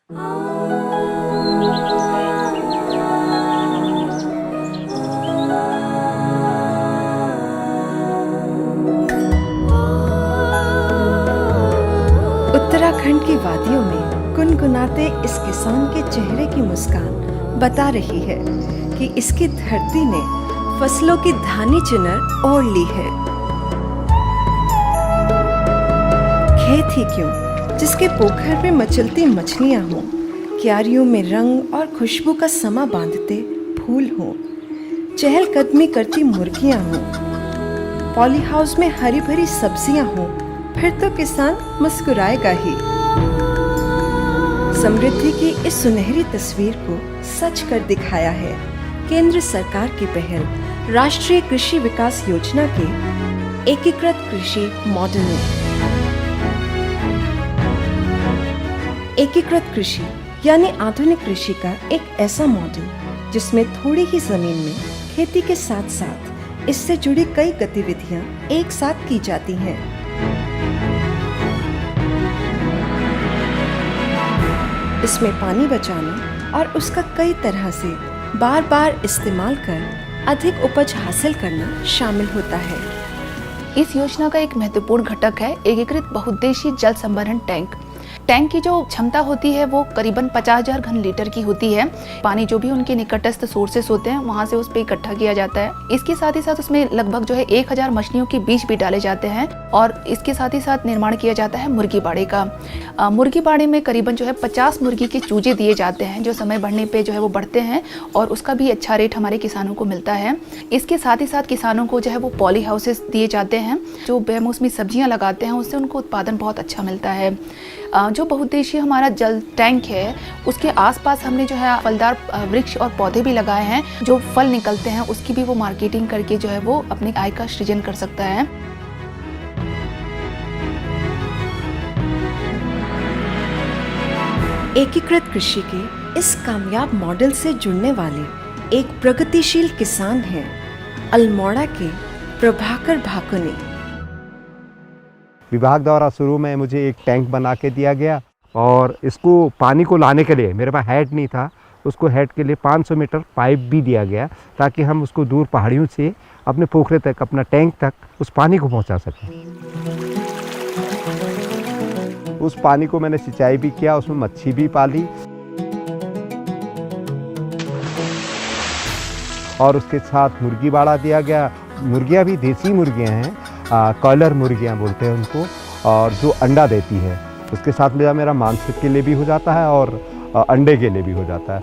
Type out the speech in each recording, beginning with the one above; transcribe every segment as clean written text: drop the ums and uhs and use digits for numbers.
उत्तराखंड की वादियों में गुनगुनाते इस किसान के चेहरे की मुस्कान बता रही है कि इसकी धरती ने फसलों की धानी चुनर ओढ़ ली है। खेत ही क्यों, जिसके पोखर में मचलती मछलियां हों, क्यारियों में रंग और खुशबू का समा बांधते फूल हों, चहलकदमी करती मुर्गियां हों, पॉली हाउस में हरी भरी सब्जियां हों, फिर तो किसान मुस्कुराएगा ही। समृद्धि की इस सुनहरी तस्वीर को सच कर दिखाया है केंद्र सरकार की पहल राष्ट्रीय कृषि विकास योजना के एकीकृत कृषि मॉडल ने। एकीकृत कृषि यानी आधुनिक कृषि का एक ऐसा मॉडल जिसमें थोड़ी ही जमीन में खेती के साथ साथ इससे जुड़ी कई गतिविधियां एक साथ की जाती हैं। इसमें पानी बचाना और उसका कई तरह से बार बार इस्तेमाल कर अधिक उपज हासिल करना शामिल होता है। इस योजना का एक महत्वपूर्ण घटक है एकीकृत बहुउद्देशीय जल संभरण टैंक। टैंक की जो क्षमता होती है वो करीबन 50,000 घन लीटर की होती है। पानी जो भी उनके निकटस्थ सोर्सेस होते हैं वहाँ से उस पर इकट्ठा किया जाता है। इसके साथ ही साथ उसमें लगभग जो है 1000 मछलियों के बीज भी डाले जाते हैं और इसके साथ ही साथ निर्माण किया जाता है मुर्गी बाड़े का। मुर्गी बाड़े में करीबन जो है 50 मुर्गी के चूजे दिए जाते हैं जो समय बढ़ने पे जो है वो बढ़ते हैं और उसका भी अच्छा रेट हमारे किसानों को मिलता है। इसके साथ ही साथ किसानों को जो है वो पॉली हाउसेस दिए जाते हैं जो बेमौसमी सब्जियाँ लगाते हैं उससे उनको उत्पादन बहुत अच्छा मिलता है। जो बहुउद्देशीय हमारा जल टैंक है उसके आसपास हमने जो है फलदार वृक्ष और पौधे भी लगाए हैं। जो फल निकलते हैं उसकी भी वो मार्केटिंग करके जो है वो अपनी आय का सृजन कर सकता है। एकीकृत कृषि के इस कामयाब मॉडल से जुड़ने वाले एक प्रगतिशील किसान हैं अल्मोड़ा के प्रभाकर भाकुनी। विभाग द्वारा शुरू में मुझे एक टैंक बना के दिया गया और इसको पानी को लाने के लिए मेरे पास हेड नहीं था, उसको हेड के लिए 500 मीटर पाइप भी दिया गया ताकि हम उसको दूर पहाड़ियों से अपने पोखरे तक, अपना टैंक तक उस पानी को पहुंचा सकें। उस पानी को मैंने सिंचाई भी किया, उसमें मच्छी भी पाली और उसके साथ मुर्गी बाड़ा दिया गया। मुर्गियाँ भी देसी मुर्गियाँ हैं, कॉयलर मुर्गियाँ बोलते हैं उनको, और जो अंडा देती है। उसके साथ मेरा मांस के लिए भी हो जाता है और अंडे के लिए भी हो जाता है।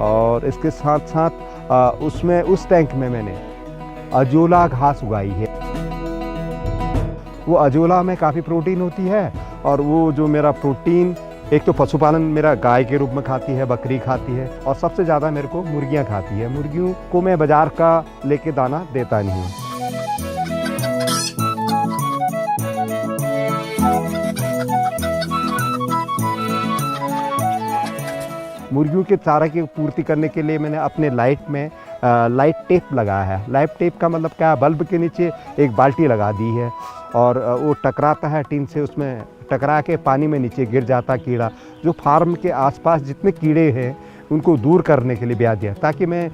और इसके साथ साथ उसमें उस टैंक में मैंने अजोला घास उगाई है। वो अजोला में काफ़ी प्रोटीन होती है और वो जो मेरा प्रोटीन एक तो पशुपालन मेरा गाय के रूप में खाती है, बकरी खाती है और सबसे ज़्यादा मेरे को मुर्गियाँ खाती है। मुर्गियों को मैं बाज़ार का लेके दाना देता नहीं हूँ। मुर्गियों के चारा की पूर्ति करने के लिए मैंने अपने लाइट में लाइट टेप लगाया है। लाइट टेप का मतलब क्या है, बल्ब के नीचे एक बाल्टी लगा दी है और वो टकराता है टीन से, उसमें टकरा के पानी में नीचे गिर जाता है कीड़ा। जो फार्म के आसपास जितने कीड़े हैं उनको दूर करने के लिए ब्याज दिया ताकि मैं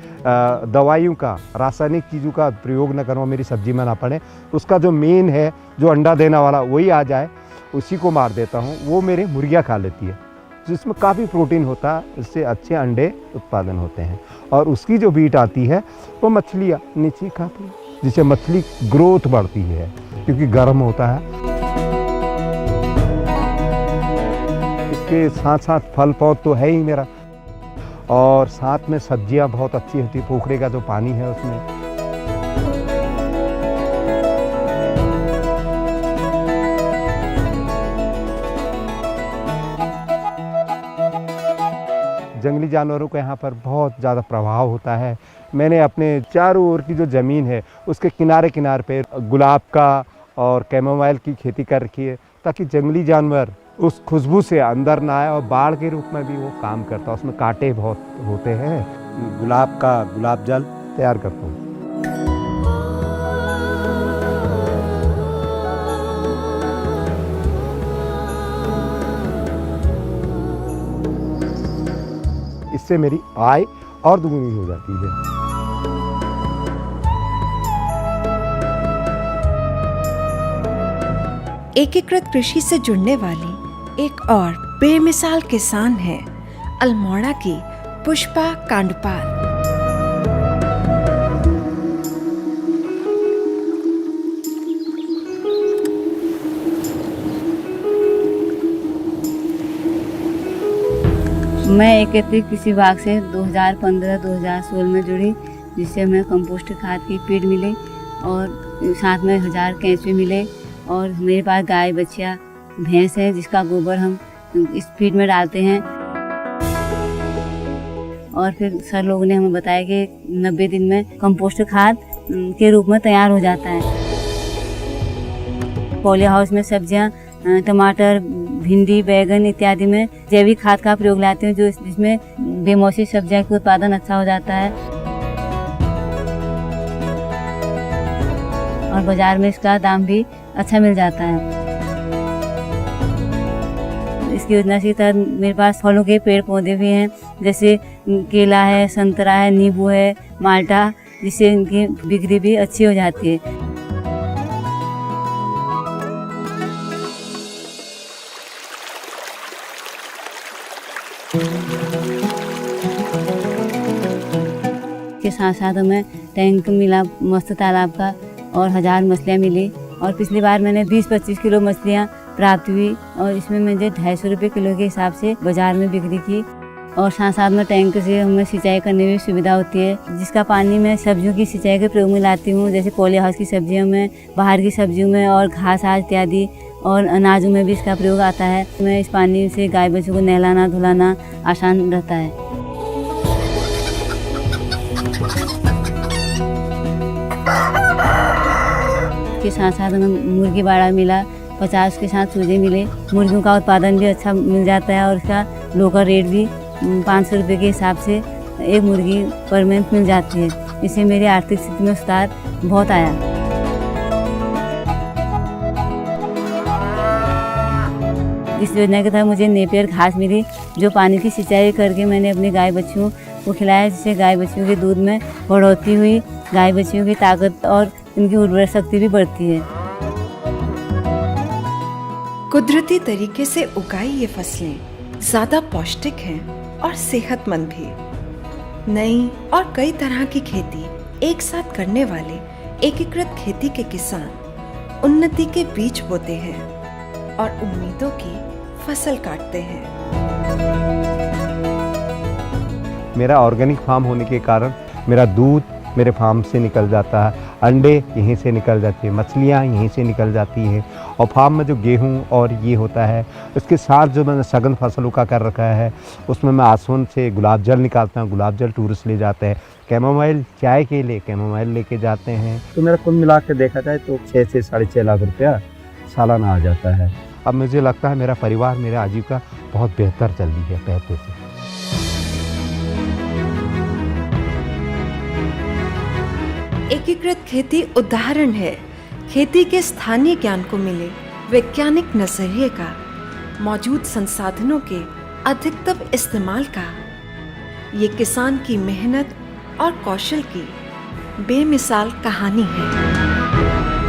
दवाइयों का, रासायनिक चीज़ों का प्रयोग न करूँ, मेरी सब्जी में ना पड़े। उसका जो मेन है, जो अंडा देने वाला वही आ जाए, उसी को मार देता हूँ। वो मेरे मुर्गियाँ खा लेती है जिसमें काफ़ी प्रोटीन होता है, इससे अच्छे अंडे उत्पादन होते हैं। और उसकी जो बीट आती है वो मछलियाँ नीचे खाती है जिससे मछली ग्रोथ बढ़ती है क्योंकि गर्म होता है। इसके साथ साथ फल पौध तो है ही मेरा और साथ में सब्जियां बहुत अच्छी होती है। पोखरे का जो पानी है उसमें जंगली जानवरों का यहाँ पर बहुत ज़्यादा प्रभाव होता है। मैंने अपने चारों ओर की जो ज़मीन है उसके किनारे किनारे पे गुलाब का और कैमोमाइल की खेती कर रखी है ताकि जंगली जानवर उस खुशबू से अंदर ना आए और बाढ़ के रूप में भी वो काम करता है। उसमें कांटे बहुत होते हैं। गुलाब का गुलाब जल तैयार करता हूँ। इससे मेरी आय और दुगनी हो जाती है। एकीकृत कृषि से जुड़ने वाली एक और बेमिसाल किसान है अल्मोड़ा की पुष्पा कांडपाल। मैं एकीकृत कृषि विभाग से 2015-2016 में जुड़ी, जिससे हमें कंपोस्ट खाद की फीड मिली और साथ में 1000 केंचुए मिले और मेरे पास गाय बछिया भैंस है जिसका गोबर हम इस फीड में डालते हैं। और फिर सर लोगों ने हमें बताया कि 90 दिन में कंपोस्ट खाद के रूप में तैयार हो जाता है। पॉली हाउस में सब्जियां, टमाटर, भिंडी, बैगन इत्यादि में जैविक खाद का प्रयोग लाते हैं, जो जिसमें बेमौसमी सब्जियों का उत्पादन अच्छा हो जाता है और बाजार में इसका दाम भी अच्छा मिल जाता है। इसकी योजना के तहत मेरे पास फलों के पेड़ पौधे भी हैं, जैसे केला है, संतरा है, नींबू है, माल्टा, जिससे इनकी बिक्री भी अच्छी हो जाती है। के साथ साथ हमें टैंक मिला मस्त तालाब का और 1000 मछलियाँ मिली और पिछली बार मैंने 20-25 किलो मछलियाँ प्राप्त हुई और इसमें मुझे 250 रुपये किलो के हिसाब से बाजार में बिक्री की। और साथ साथ में टैंक से हमें सिंचाई करने में सुविधा होती है, जिसका पानी मैं सब्जियों की सिंचाई के प्रयोग में लाती हूँ, जैसे पॉली हाउस की सब्जियों में, बाहर की सब्जियों में और घास आदि इत्यादि और अनाजों में भी इसका प्रयोग आता है। मैं इस पानी से गाय बच्चों को नहलाना धुलाना आसान रहता है। के साथ साथ हमें मुर्गी बाड़ा मिला, 50 के साथ चूजे मिले। मुर्गियों का उत्पादन भी अच्छा मिल जाता है और इसका लोकल रेट भी 500 रुपये के हिसाब से एक मुर्गी पर मंथ मिल जाती है। इससे मेरी आर्थिक स्थिति में सुधार बहुत आया। इस योजना के तहत मुझे नेपियर घास मिली, जो पानी की सिंचाई करके मैंने अपने गाय बच्चों को खिलाया, जिससे गाय बच्चियों के दूध में बढ़ोतरी हुई, गाय बच्चियों की ताकत और इनकी उर्वरक शक्ति भी बढ़ती है। कुदरती तरीके से उगाई ये फसलें ज्यादा पौष्टिक हैं और सेहतमंद भी। नई और कई तरह की खेती एक साथ करने वाले एकीकृत खेती के किसान उन्नति के बीज बोते हैं और उम्मीदों की फसल काटते हैं। मेरा ऑर्गेनिक फार्म होने के कारण मेरा दूध मेरे फार्म से निकल जाता है, अंडे यहीं से निकल जाती है, मछलियाँ यहीं से निकल जाती हैं और फार्म में जो गेहूँ और ये होता है, उसके साथ जो मैंने सघन फसलों का कर रखा है, उसमें मैं आसवन से गुलाब जल निकालता हूँ। गुलाब जल टूरिस्ट ले जाते हैं, कैमोमाइल चाय के लिए कैमोमाइल लेके जाते हैं। तो मेरा कुल मिला के देखा जाए तो 6 से 6.5 लाख रुपया सालाना आ जाता है। अब मुझे लगता है मेरा परिवार, मेरा आजीविका बहुत बेहतर चल रही है पहले से। एकीकृत खेती उदाहरण है खेती के स्थानीय ज्ञान को मिले वैज्ञानिक नजरिए का, मौजूद संसाधनों के अधिकतम इस्तेमाल का। ये किसान की मेहनत और कौशल की बेमिसाल कहानी है।